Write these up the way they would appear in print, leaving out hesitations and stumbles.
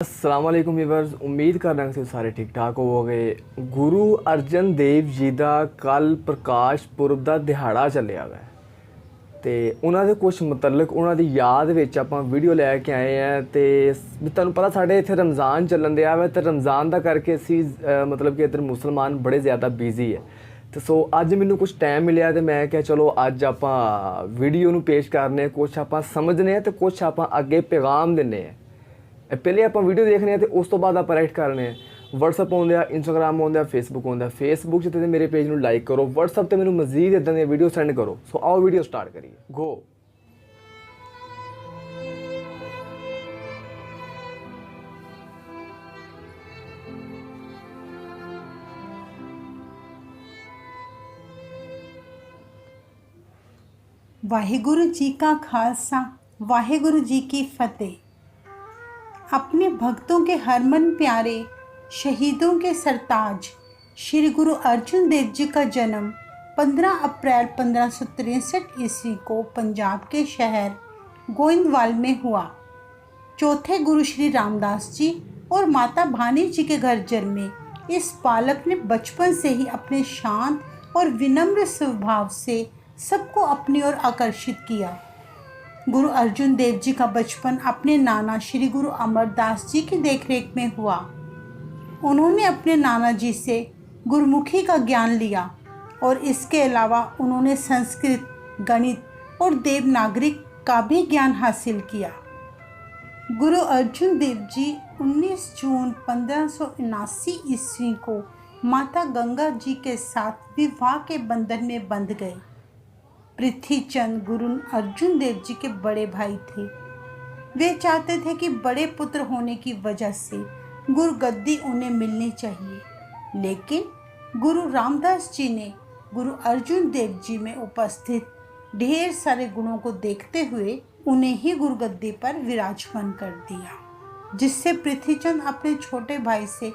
अस्सलाम वालेकुम व्यूअर्स, उम्मीद करना कि तुसीं सारे ठीक ठाक होवोगे। गुरु अर्जन देव जी का कल प्रकाश पुरब का दिहाड़ा चलिया है तो उन्होंने कुछ मुतलक उन्होंने याद विच आपां वीडियो लैके आए हैं। तो तुहानूं पता साढ़े इत्थे रमज़ान चलन दिया है तो रमज़ान का करके असी मतलब कि इधर मुसलमान बड़े ज़्यादा बिजी है। तो सो अज मैनूं कुछ टाइम मिलिया तो मैं क्या चलो अज आपां वीडियो नूं पेश करने, कुछ आपां समझने तो कुछ आपां अगे पैगाम दिंदे हैं। पहले आप वीडियो देखने हैं तो उस तो बाद आप राइट करने हैं। व्हाट्सअप आउंदा, इंस्टाग्राम आउंदा, फेसबुक आउंदा। फेसबुक से मेरे पेज में लाइक करो, व्हाट्सअप तो मैंने मजीद इदा दी वीडियो सेंड करो। सो आओ वीडियो स्टार्ट करिए। गो। वाहिगुरु जी का खालसा, वाहिगुरु जी की फतेह। अपने भक्तों के हरमन प्यारे शहीदों के सरताज श्री गुरु अर्जुन देव जी का जन्म 15 अप्रैल 1563 ईस्वी को पंजाब के शहर गोइंदवाल में हुआ। चौथे गुरु श्री रामदास जी और माता भानी जी के घर जन्मे इस बालक ने बचपन से ही अपने शांत और विनम्र स्वभाव से सबको अपनी ओर आकर्षित किया। गुरु अर्जुन देव जी का बचपन अपने नाना श्री गुरु अमरदास जी की देखरेख में हुआ। उन्होंने अपने नाना जी से गुरुमुखी का ज्ञान लिया और इसके अलावा उन्होंने संस्कृत, गणित और देवनागरी का भी ज्ञान हासिल किया। गुरु अर्जुन देव जी 19 जून 1579 ईस्वी को माता गंगा जी के साथ विवाह के बंधन में बंध गए। पृथ्वीचंद गुरु अर्जुन देव जी के बड़े भाई थे। वे चाहते थे कि बड़े पुत्र होने की वजह से गुरु गद्दी उन्हें मिलनी चाहिए, लेकिन गुरु रामदास जी ने गुरु अर्जुन देव जी में उपस्थित ढेर सारे गुणों को देखते हुए उन्हें ही गुरु गद्दी पर विराजमान कर दिया, जिससे पृथ्वीचंद अपने छोटे भाई से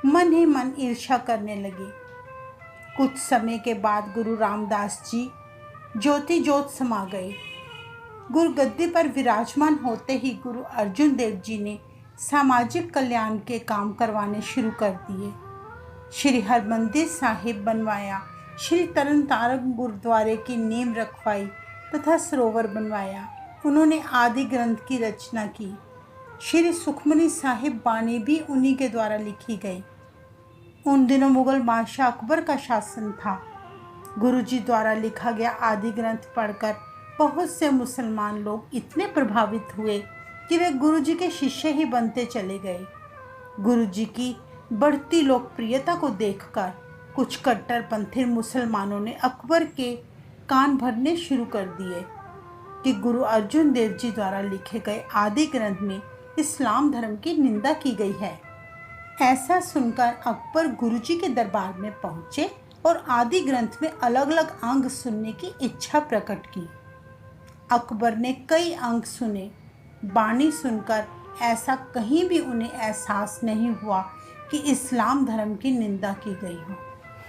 मन ही मन ईर्ष्या करने लगे। कुछ समय के बाद गुरु रामदास जी ज्योति ज्योत समा गए। गुरु गद्दी पर विराजमान होते ही गुरु अर्जुन देव जी ने सामाजिक कल्याण के काम करवाने शुरू कर दिए। श्री हरमंदिर साहिब बनवाया, श्री तरन तारण गुरुद्वारे की नींव रखवाई तथा सरोवर बनवाया। उन्होंने आदि ग्रंथ की रचना की। श्री सुखमनी साहिब बानी भी उन्हीं के द्वारा लिखी गई। उन दिनों मुगल बादशाह अकबर का शासन था। गुरुजी द्वारा लिखा गया आदि ग्रंथ पढ़कर बहुत से मुसलमान लोग इतने प्रभावित हुए कि वे गुरुजी के शिष्य ही बनते चले गए। गुरुजी की बढ़ती लोकप्रियता को देखकर कुछ कट्टरपंथी मुसलमानों ने अकबर के कान भरने शुरू कर दिए कि गुरु अर्जुन देव जी द्वारा लिखे गए आदि ग्रंथ में इस्लाम धर्म की निंदा की गई है। ऐसा सुनकर अकबर गुरुजी के दरबार में पहुँचे और आदि ग्रंथ में अलग अलग अंग सुनने की इच्छा प्रकट की। अकबर ने कई अंग सुने। बानी सुनकर ऐसा कहीं भी उन्हें एहसास नहीं हुआ कि इस्लाम धर्म की निंदा की गई हो,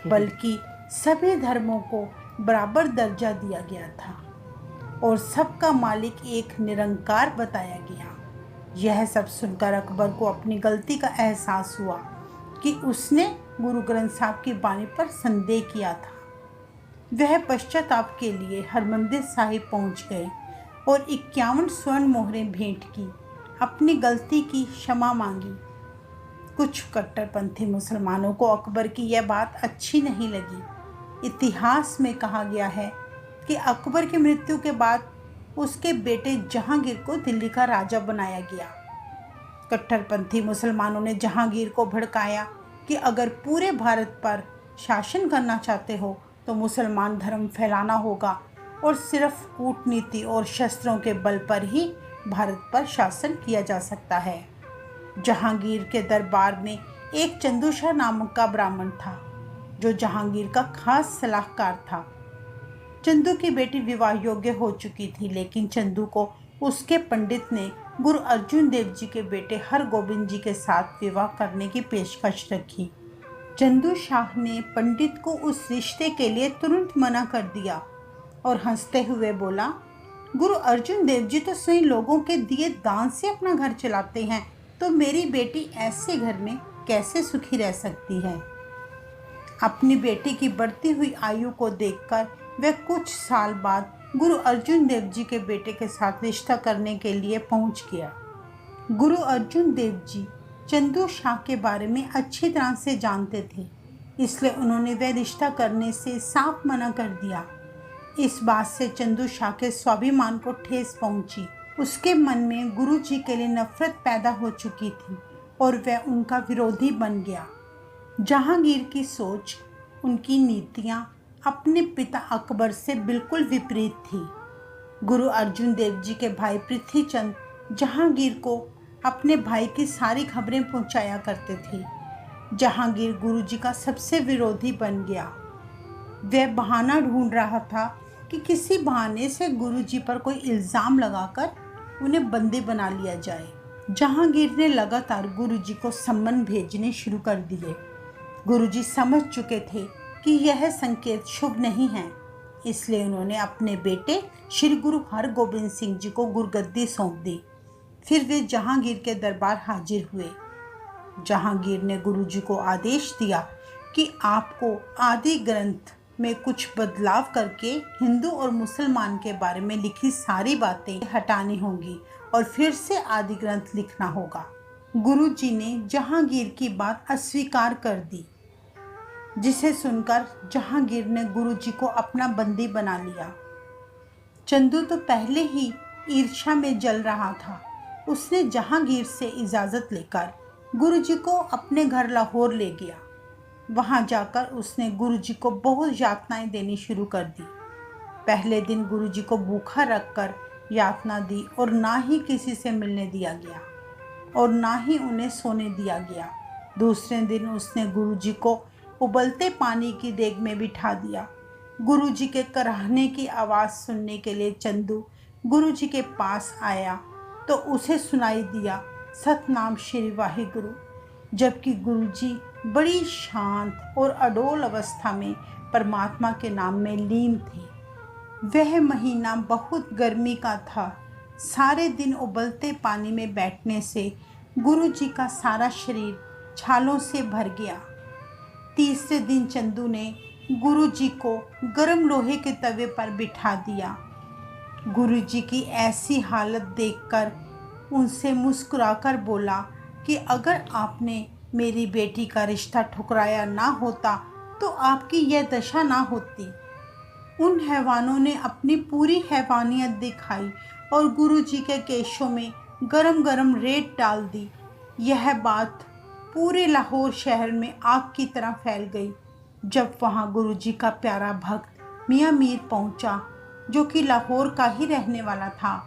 बल्कि सभी धर्मों को बराबर दर्जा दिया गया था और सबका मालिक एक निरंकार बताया गया। यह सब सुनकर अकबर को अपनी गलती का एहसास हुआ कि उसने गुरु ग्रंथ साहब की बानी पर संदेह किया था। वह पश्चाताप के लिए हरमंदिर साहिब पहुंच गए और 51 स्वर्ण मोहरें भेंट की, अपनी गलती की क्षमा मांगी। कुछ कट्टरपंथी मुसलमानों को अकबर की यह बात अच्छी नहीं लगी। इतिहास में कहा गया है कि अकबर की मृत्यु के बाद उसके बेटे जहांगीर को दिल्ली का राजा बनाया गया। कट्टरपंथी मुसलमानों ने जहांगीर को भड़काया कि अगर पूरे भारत पर शासन करना चाहते हो तो मुसलमान धर्म फैलाना होगा और सिर्फ कूटनीति और शस्त्रों के बल पर ही भारत पर शासन किया जा सकता है। जहांगीर के दरबार में एक चंदू शाह नामक का ब्राह्मण था जो जहांगीर का खास सलाहकार था। चंदू की बेटी विवाह योग्य हो चुकी थी, लेकिन चंदू को उसके पंडित ने गुरु अर्जुन देव जी के बेटे हरगोबिंद जी के साथ विवाह करने की पेशकश रखी। चंदू शाह ने पंडित को उस रिश्ते के लिए तुरंत मना कर दिया और हंसते हुए बोला, गुरु अर्जुन देव जी तो स्वयं लोगों के दिए दान से अपना घर चलाते हैं, तो मेरी बेटी ऐसे घर में कैसे सुखी रह सकती है। अपनी बेटी की बढ़ती हुई आयु को देखकर वह कुछ साल बाद गुरु अर्जुन देव जी के बेटे के साथ रिश्ता करने के लिए पहुंच गया। गुरु अर्जुन देव जी चंदू शाह के बारे में अच्छी तरह से जानते थे, इसलिए उन्होंने वह रिश्ता करने से साफ मना कर दिया। इस बात से चंदू शाह के स्वाभिमान को ठेस पहुंची। उसके मन में गुरु जी के लिए नफरत पैदा हो चुकी थी और वह उनका विरोधी बन गया। जहांगीर की सोच, उनकी नीतियां अपने पिता अकबर से बिल्कुल विपरीत थी। गुरु अर्जुन देव जी के भाई पृथ्वीचंद जहांगीर को अपने भाई की सारी खबरें पहुंचाया करते थे। जहांगीर गुरु जी का सबसे विरोधी बन गया। वह बहाना ढूंढ रहा था कि किसी बहाने से गुरु जी पर कोई इल्ज़ाम लगाकर उन्हें बंदी बना लिया जाए। जहांगीर ने लगातार गुरु जी को सम्मन भेजने शुरू कर दिए। गुरु जी समझ चुके थे कि यह संकेत शुभ नहीं है, इसलिए उन्होंने अपने बेटे श्री गुरु हरगोबिंद सिंह जी को गुरगद्दी सौंप दी। फिर वे जहांगीर के दरबार हाजिर हुए। जहांगीर ने गुरु जी को आदेश दिया कि आपको आदि ग्रंथ में कुछ बदलाव करके हिंदू और मुसलमान के बारे में लिखी सारी बातें हटानी होंगी और फिर से आदि ग्रंथ लिखना होगा। गुरु जी ने जहांगीर की बात अस्वीकार कर दी, जिसे सुनकर जहांगीर ने गुरु जी को अपना बंदी बना लिया। चंदू तो पहले ही ईर्ष्या में जल रहा था। उसने जहांगीर से इजाज़त लेकर गुरु जी को अपने घर लाहौर ले गया। वहां जाकर उसने गुरु जी को बहुत यातनाएं देनी शुरू कर दी। पहले दिन गुरु जी को भूखा रखकर यातना दी और ना ही किसी से मिलने दिया गया और ना ही उन्हें सोने दिया गया। दूसरे दिन उसने गुरु जी को उबलते पानी की देग में बिठा दिया। गुरु जी के कराहने की आवाज़ सुनने के लिए चंदू गुरु जी के पास आया तो उसे सुनाई दिया सतनाम श्री वाहिगुरु, जबकि गुरु जी बड़ी शांत और अडोल अवस्था में परमात्मा के नाम में लीन थे। वह महीना बहुत गर्मी का था। सारे दिन उबलते पानी में बैठने से गुरु जी का सारा शरीर छालों से भर गया। तीसरे दिन चंदू ने गुरु जी को गर्म लोहे के तवे पर बिठा दिया। गुरु जी की ऐसी हालत देखकर उनसे मुस्कुराकर बोला कि अगर आपने मेरी बेटी का रिश्ता ठुकराया ना होता तो आपकी यह दशा ना होती। उन हैवानों ने अपनी पूरी हैवानियत दिखाई और गुरु जी के केशों में गरम गरम रेत डाल दी। यह बात पूरे लाहौर शहर में आग की तरह फैल गई। जब वहाँ गुरु जी का प्यारा भक्त मियाँ मीर पहुँचा, जो कि लाहौर का ही रहने वाला था,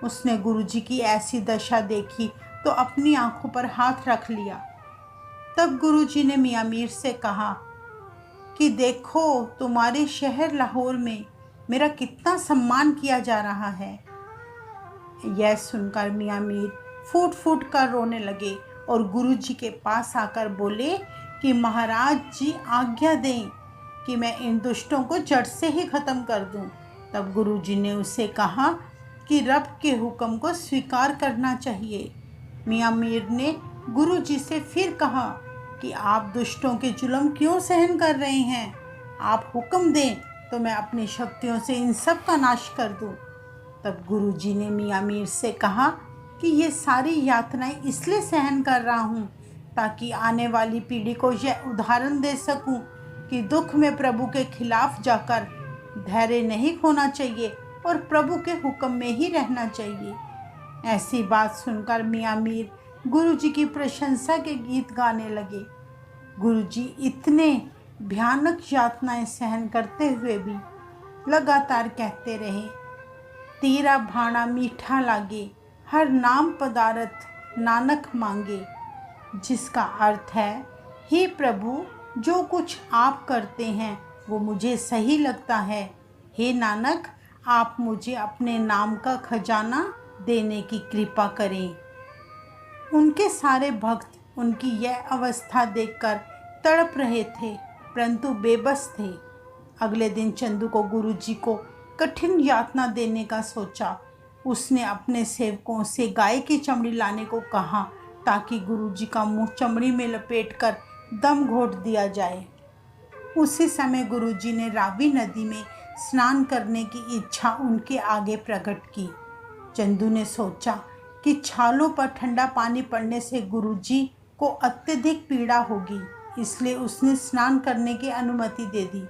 उसने गुरु जी की ऐसी दशा देखी तो अपनी आंखों पर हाथ रख लिया। तब गुरु जी ने मियाँ मीर से कहा कि देखो, तुम्हारे शहर लाहौर में मेरा कितना सम्मान किया जा रहा है। यह सुनकर मियाँ मीर फूट फूट कर रोने लगे और गुरु जी के पास आकर बोले कि महाराज जी आज्ञा दें कि मैं इन दुष्टों को जड़ से ही ख़त्म कर दूं। तब गुरु जी ने उसे कहा कि रब के हुक्म को स्वीकार करना चाहिए। मियाँ मीर ने गुरु जी से फिर कहा कि आप दुष्टों के जुल्म क्यों सहन कर रहे हैं? आप हुक्म दें तो मैं अपनी शक्तियों से इन सब का नाश कर दूं। तब गुरु जी ने मियाँ मीर से कहा कि ये सारी यातनाएं इसलिए सहन कर रहा हूँ ताकि आने वाली पीढ़ी को यह उदाहरण दे सकूं कि दुख में प्रभु के खिलाफ जाकर धैर्य नहीं खोना चाहिए और प्रभु के हुक्म में ही रहना चाहिए। ऐसी बात सुनकर मियाँ मीर गुरु जी की प्रशंसा के गीत गाने लगे। गुरु जी इतने भयानक यातनाएं सहन करते हुए भी लगातार कहते रहे, तेरा भाणा मीठा लागे, हर नाम पदारथ नानक मांगे, जिसका अर्थ है, हे प्रभु, जो कुछ आप करते हैं वो मुझे सही लगता है। हे नानक, आप मुझे अपने नाम का खजाना देने की कृपा करें। उनके सारे भक्त उनकी यह अवस्था देखकर तड़प रहे थे, परंतु बेबस थे। अगले दिन चंदू को गुरु जी को कठिन यातना देने का सोचा। उसने अपने सेवकों से गाय की चमड़ी लाने को कहा ताकि गुरु जी का मुंह चमड़ी में लपेटकर दम घोट दिया जाए। उसी समय गुरु जी ने रावी नदी में स्नान करने की इच्छा उनके आगे प्रकट की। चंदू ने सोचा कि छालों पर ठंडा पानी पड़ने से गुरु जी को अत्यधिक पीड़ा होगी, इसलिए उसने स्नान करने की अनुमति दे दी।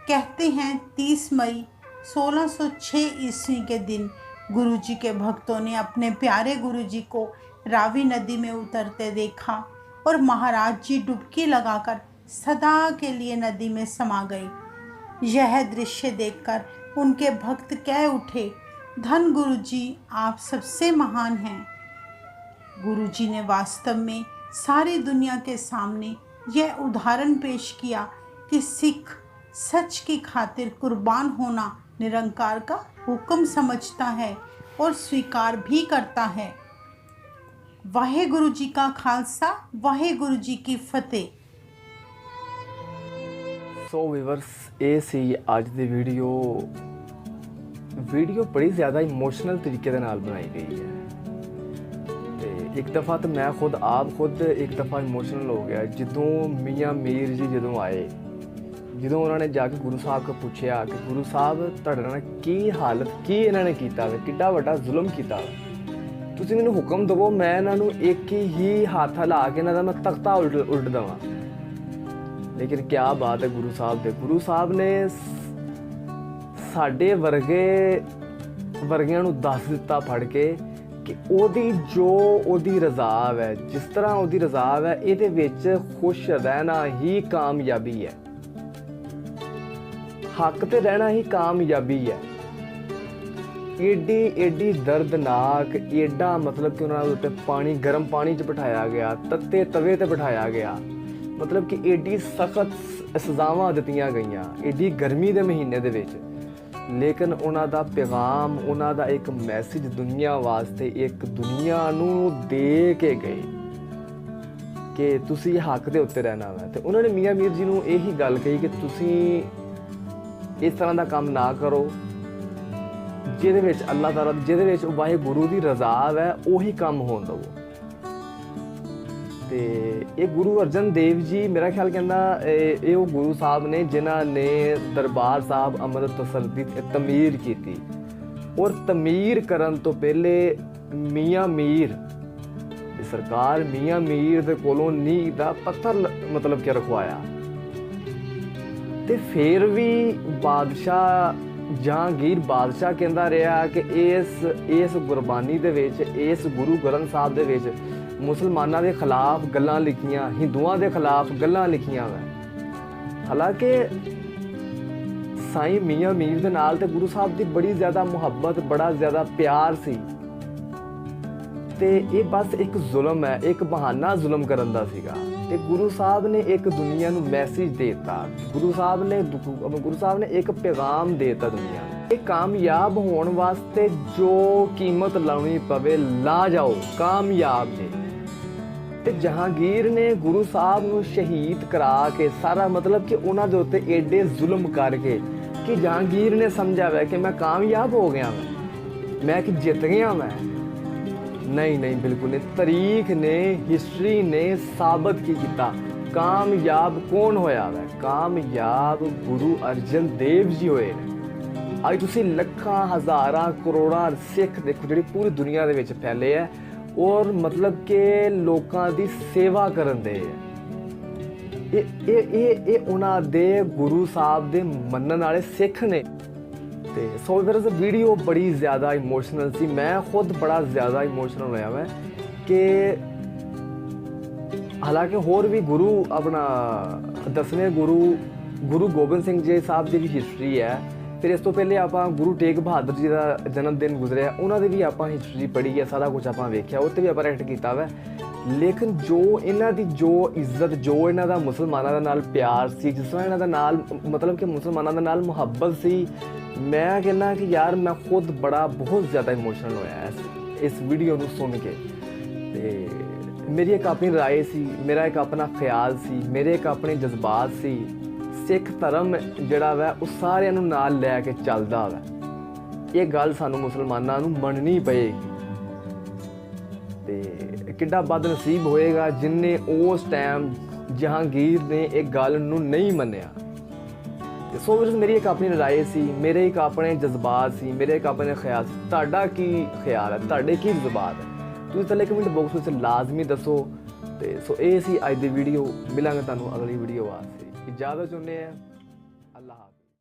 कहते हैं 30 मई 1606 ईस्वी के दिन गुरु जी के भक्तों ने अपने प्यारे गुरु जी को रावी नदी में उतरते देखा और महाराज जी डुबकी लगाकर सदा के लिए नदी में समा गए। यह दृश्य देखकर उनके भक्त कह उठे, धन गुरु जी, आप सबसे महान हैं। गुरु जी ने वास्तव में सारी दुनिया के सामने यह उदाहरण पेश किया कि सिख सच की खातिर कुर्बान होना निरंकार का हुक्म समझता है और स्वीकार भी करता है। वाहेगुरु जी का खालसा, वाहेगुरु जी की फतेह। ਸੋ ਵੀਵਰਸ, ਇਹ ਸੀ ਅੱਜ ਦੀ ਵੀਡੀਓ ਬੜੀ ਜ਼ਿਆਦਾ ਇਮੋਸ਼ਨਲ ਤਰੀਕੇ ਦੇ ਨਾਲ ਬਣਾਈ ਗਈ ਹੈ ਤੇ ਇੱਕ ਦਫਾ ਤਾਂ ਮੈਂ ਖੁਦ ਇੱਕ ਦਫਾ ਇਮੋਸ਼ਨਲ ਹੋ ਗਿਆ ਜਦੋਂ ਮੀਆਂ ਮੀਰ ਜੀ ਜਦੋਂ ਆਏ, ਜਦੋਂ ਉਹਨਾਂ ਨੇ ਜਾ ਕੇ ਗੁਰੂ ਸਾਹਿਬ ਕੋਲ ਪੁੱਛਿਆ ਕਿ ਗੁਰੂ ਸਾਹਿਬ ਤੁਹਾਡੇ ਨਾਲ ਕੀ ਹਾਲਤ, ਕੀ ਇਹਨਾਂ ਨੇ ਕੀਤਾ ਵਾ, ਕਿੱਡਾ ਵੱਡਾ ਜ਼ੁਲਮ ਕੀਤਾ ਵਾ, ਤੁਸੀਂ ਮੈਨੂੰ ਹੁਕਮ ਦਿਵੋ, ਮੈਂ ਇਹਨਾਂ ਨੂੰ ਇੱਕ ਹੀ ਹੱਥ ਹਿਲਾ ਕੇ ਇਹਨਾਂ ਦਾ ਮੈਂ ਤਖਤਾ ਉਲਟ ਦੇਵਾਂ। ਲੇਕਿਨ ਕਿਆ ਬਾਤ ਹੈ ਗੁਰੂ ਸਾਹਿਬ ਨੇ ਸਾਡੇ ਵਰਗਿਆਂ ਨੂੰ ਦੱਸ ਦਿੱਤਾ ਫੜ ਕੇ ਕਿ ਉਹਦੀ ਰਜ਼ਾ ਹੈ, ਜਿਸ ਤਰ੍ਹਾਂ ਉਹਦੀ ਰਜ਼ਾ ਹੈ ਇਹਦੇ ਵਿੱਚ ਖੁਸ਼ ਰਹਿਣਾ ਹੀ ਕਾਮਯਾਬੀ ਹੈ, ਹੱਕ ਤੇ ਰਹਿਣਾ ਹੀ ਕਾਮਯਾਬੀ ਹੈ। ਏਡੀ ਦਰਦਨਾਕ, ਏਡਾ ਮਤਲਬ ਕਿ ਉਹਨਾਂ ਦੇ ਉੱਤੇ ਗਰਮ ਪਾਣੀ 'ਚ ਬਿਠਾਇਆ ਗਿਆ, ਤੱਤੇ ਤਵੇ ਤੇ ਬਿਠਾਇਆ ਗਿਆ, ਮਤਲਬ ਕਿ ਏਡੀ ਸਖਤ ਸਜ਼ਾਵਾਂ ਦਿੱਤੀਆਂ ਗਈਆਂ ਏਡੀ ਗਰਮੀ ਦੇ ਮਹੀਨੇ ਦੇ ਵਿੱਚ। ਲੇਕਿਨ ਉਹਨਾਂ ਦਾ ਪੈਗਾਮ, ਉਹਨਾਂ ਦਾ ਇੱਕ ਮੈਸੇਜ ਦੁਨੀਆ ਵਾਸਤੇ, ਇੱਕ ਦੁਨੀਆ ਨੂੰ ਦੇ ਕੇ ਗਏ ਕਿ ਤੁਸੀਂ ਹੱਕ ਦੇ ਉੱਤੇ ਰਹਿਣਾ ਵਾ। ਤੇ ਉਹਨਾਂ ਨੇ ਮੀਆਂ ਮੀਰ ਜੀ ਨੂੰ ਇਹੀ ਗੱਲ ਕਹੀ ਕਿ ਤੁਸੀਂ ਇਸ ਤਰ੍ਹਾਂ ਦਾ ਕੰਮ ਨਾ ਕਰੋ ਜਿਹਦੇ ਵਿੱਚ ਅੱਲਾਹ ਤਾਲਾ, ਜਿਹਦੇ ਵਿੱਚ ਵਾਹਿਗੁਰੂ ਦੀ ਰਜ਼ਾ ਹੈ, ਉਹੀ ਕੰਮ ਹੋਣ ਦਿਓ। ਤੇ ਇਹ ਗੁਰੂ ਅਰਜਨ ਦੇਵ ਜੀ ਮੇਰਾ ਖਿਆਲ ਕਹਿੰਦਾ ਇਹ ਉਹ ਗੁਰੂ ਸਾਹਿਬ ਨੇ ਜਿਨ੍ਹਾਂ ਨੇ ਦਰਬਾਰ ਸਾਹਿਬ ਅੰਮ੍ਰਿਤਸਰ ਦੀ ਤਮੀਰ ਕੀਤੀ, ਔਰ ਤਮੀਰ ਕਰਨ ਤੋਂ ਪਹਿਲੇ ਮੀਆਂ ਮੀਰ ਦੀ ਸਰਕਾਰ ਮੀਆਂ ਮੀਰ ਦੇ ਕੋਲੋਂ ਨੀਂਹ ਦਾ ਪੱਥਰ ਮਤਲਬ ਕਿ ਰਖਵਾਇਆ। ਤੇ ਫਿਰ ਵੀ ਜਹਾਂਗੀਰ ਬਾਦਸ਼ਾਹ ਕਹਿੰਦਾ ਰਿਹਾ ਕਿ ਇਸ ਗੁਰਬਾਨੀ ਦੇ ਵਿੱਚ, ਇਸ ਗੁਰੂ ਗ੍ਰੰਥ ਸਾਹਿਬ ਦੇ ਵਿੱਚ ਮੁਸਲਮਾਨਾਂ ਦੇ ਖਿਲਾਫ ਗੱਲਾਂ ਲਿਖੀਆਂ, ਹਿੰਦੂਆਂ ਦੇ ਖਿਲਾਫ ਗੱਲਾਂ ਲਿਖੀਆਂ ਵਾ। ਹਾਲਾਂਕਿ ਸਾਈਂ ਮੀਆਂ ਮੀਰ ਦੇ ਨਾਲ ਤੇ ਗੁਰੂ ਸਾਹਿਬ ਦੀ ਬੜੀ ਜ਼ਿਆਦਾ ਮੁਹੱਬਤ, ਬੜਾ ਜ਼ਿਆਦਾ ਪਿਆਰ ਸੀ ਤੇ ਇਹ ਬਸ ਇੱਕ ਜ਼ੁਲਮ ਹੈ, ਇੱਕ ਬਹਾਨਾ ਜ਼ੁਲਮ ਕਰਨ ਦਾ ਸੀਗਾ। ਤੇ ਗੁਰੂ ਸਾਹਿਬ ਨੇ ਇੱਕ ਦੁਨੀਆ ਨੂੰ ਮੈਸੇਜ ਦੇਤਾ, ਗੁਰੂ ਸਾਹਿਬ ਨੇ ਇੱਕ ਪੈਗਾਮ ਦੇਤਾ ਦੁਨੀਆ ਨੂੰ। ਇਹ ਕਾਮਯਾਬ ਹੋਣ ਵਾਸਤੇ ਜੋ ਕੀਮਤ ਲਾਉਣੀ ਪਵੇ ਲਾ ਜਾਓ, ਕਾਮਯਾਬ ਜੇ। ਤੇ ਜਹਾਂਗੀਰ ਨੇ ਗੁਰੂ ਸਾਹਿਬ ਨੂੰ ਸ਼ਹੀਦ ਕਰਾ ਕੇ ਸਾਰਾ ਮਤਲਬ ਕਿ ਉਹਨਾਂ ਦੇ ਉੱਤੇ ਏਡੇ ਜ਼ੁਲਮ ਕਰਕੇ ਕਿ ਜਹਾਂਗੀਰ ਨੇ ਸਮਝਿਆ ਵਾ ਕਿ ਮੈਂ ਕਾਮਯਾਬ ਹੋ ਗਿਆ ਮੈਂ ਕਿ ਜਿੱਤ ਗਿਆ ਮੈਂ। ਨਹੀਂ, ਬਿਲਕੁਲ ਨਹੀਂ। ਤਾਰੀਖ ਨੇ, ਹਿਸਟਰੀ ਨੇ ਸਾਬਤ ਕੀ ਕੀਤਾ, ਕਾਮਯਾਬ ਕੌਣ ਹੋਇਆ ਵਾ? ਕਾਮਯਾਬ ਗੁਰੂ ਅਰਜਨ ਦੇਵ ਜੀ ਹੋਏ ਨੇ। ਅੱਜ ਤੁਸੀਂ ਲੱਖਾਂ, ਹਜ਼ਾਰਾਂ, ਕਰੋੜਾਂ ਸਿੱਖ ਦੇਖੋ ਜਿਹੜੇ ਪੂਰੀ ਦੁਨੀਆ ਦੇ ਵਿੱਚ ਫੈਲੇ ਹੈ ਔਰ ਮਤਲਬ ਕਿ ਲੋਕਾਂ ਦੀ ਸੇਵਾ ਕਰਨ ਦੇ ਹੈ। ਇਹ ਉਹਨਾਂ ਦੇ ਗੁਰੂ ਸਾਹਿਬ ਦੇ ਮੰਨਣ ਵਾਲੇ ਸਿੱਖ ਨੇ। ਤੇ ਸੋ ਫਿਰ ਵੀਡੀਓ ਬੜੀ ਜ਼ਿਆਦਾ ਇਮੋਸ਼ਨਲ ਸੀ, ਮੈਂ ਖੁਦ ਬੜਾ ਜ਼ਿਆਦਾ ਇਮੋਸ਼ਨਲ ਹੋਇਆ ਮੈਂ ਕਿ ਹਾਲਾਂਕਿ ਹੋਰ ਵੀ ਗੁਰੂ ਆਪਣਾ 10ਵੇਂ ਗੁਰੂ ਗੋਬਿੰਦ ਸਿੰਘ ਜੀ ਸਾਹਿਬ ਦੀ ਵੀ ਹਿਸਟਰੀ ਹੈ। ਫਿਰ ਇਸ ਤੋਂ ਪਹਿਲੇ ਆਪਾਂ ਗੁਰੂ ਤੇਗ ਬਹਾਦਰ ਜੀ ਦਾ ਜਨਮ ਦਿਨ ਗੁਜ਼ਰਿਆ, ਉਹਨਾਂ ਦੀ ਵੀ ਆਪਾਂ ਹਿਸਟਰੀ ਪੜ੍ਹੀ ਹੈ, ਸਾਰਾ ਕੁਝ ਆਪਾਂ ਵੇਖਿਆ, ਉਹ 'ਤੇ ਵੀ ਆਪਾਂ ਰਿਐਕਟ ਕੀਤਾ ਵਾ। ਲੇਕਿਨ ਜੋ ਇਹਨਾਂ ਦੀ ਜੋ ਇੱਜ਼ਤ, ਜੋ ਇਹਨਾਂ ਦਾ ਮੁਸਲਮਾਨਾਂ ਦੇ ਨਾਲ ਪਿਆਰ ਸੀ, ਜਿਸ ਤਰ੍ਹਾਂ ਇਹਨਾਂ ਦਾ ਨਾਲ ਮਤਲਬ ਕਿ ਮੁਸਲਮਾਨਾਂ ਦੇ ਨਾਲ ਮੁਹੱਬਤ ਸੀ, ਮੈਂ ਕਹਿੰਦਾ ਕਿ ਯਾਰ ਮੈਂ ਖੁਦ ਬਹੁਤ ਜ਼ਿਆਦਾ ਇਮੋਸ਼ਨਲ ਹੋਇਆ ਇਸ ਵੀਡੀਓ ਨੂੰ ਸੁਣ ਕੇ। ਤੇ ਮੇਰੀ ਇੱਕ ਆਪਣੀ ਰਾਏ ਸੀ, ਮੇਰਾ ਇੱਕ ਆਪਣਾ ਖਿਆਲ ਸੀ, ਮੇਰੇ ਇੱਕ ਆਪਣੇ ਜਜ਼ਬਾਤ ਸੀ। ਸਿੱਖ ਧਰਮ ਜਿਹੜਾ ਵਾ ਉਹ ਸਾਰਿਆਂ ਨੂੰ ਨਾਲ ਲੈ ਕੇ ਚੱਲਦਾ ਵਾ। ਇਹ ਗੱਲ ਸਾਨੂੰ ਮੁਸਲਮਾਨਾਂ ਨੂੰ ਮੰਨਣੀ ਪਏਗੀ। ਤੇ ਕਿੱਡਾ ਬਦਨਸੀਬ ਹੋਏਗਾ ਜਿਨਨੇ ਉਸ ਟਾਈਮ ਜਹਾਂਗੀਰ ਨੇ ਇਹ ਗੱਲ ਨੂੰ ਨਹੀਂ ਮੰਨਿਆ। ਤੇ ਸੋ ਵੀਰੋ, ਮੇਰੀ ਇੱਕ ਆਪਣੀ ਰਾਏ ਸੀ, ਮੇਰੇ ਇੱਕ ਆਪਣੇ ਜਜ਼ਬਾਤ ਸੀ, ਮੇਰੇ ਇੱਕ ਆਪਣੇ ਖਿਆਲ ਸੀ। ਤੁਹਾਡਾ ਕੀ ਖਿਆਲ ਹੈ, ਤੁਹਾਡੇ ਕੀ ਜਜ਼ਬਾਤ ਹੈ, ਤੁਸੀਂ ਥੱਲੇ ਕਮੈਂਟ ਬਾਕਸ ਵਿੱਚ ਲਾਜ਼ਮੀ ਦੱਸੋ। ਤੇ ਸੋ ਇਹ ਸੀ ਅੱਜ ਦੀ ਵੀਡੀਓ। ਮਿਲਾਂਗੇ ਤੁਹਾਨੂੰ ਅਗਲੀ ਵੀਡੀਓ ਵਾਸਤੇ। ਇਜਾਜ਼ਤ ਚਾਹੁੰਦੇ ਹਾਂ। ਅੱਲਾਹ ਹਾਫਿਜ਼।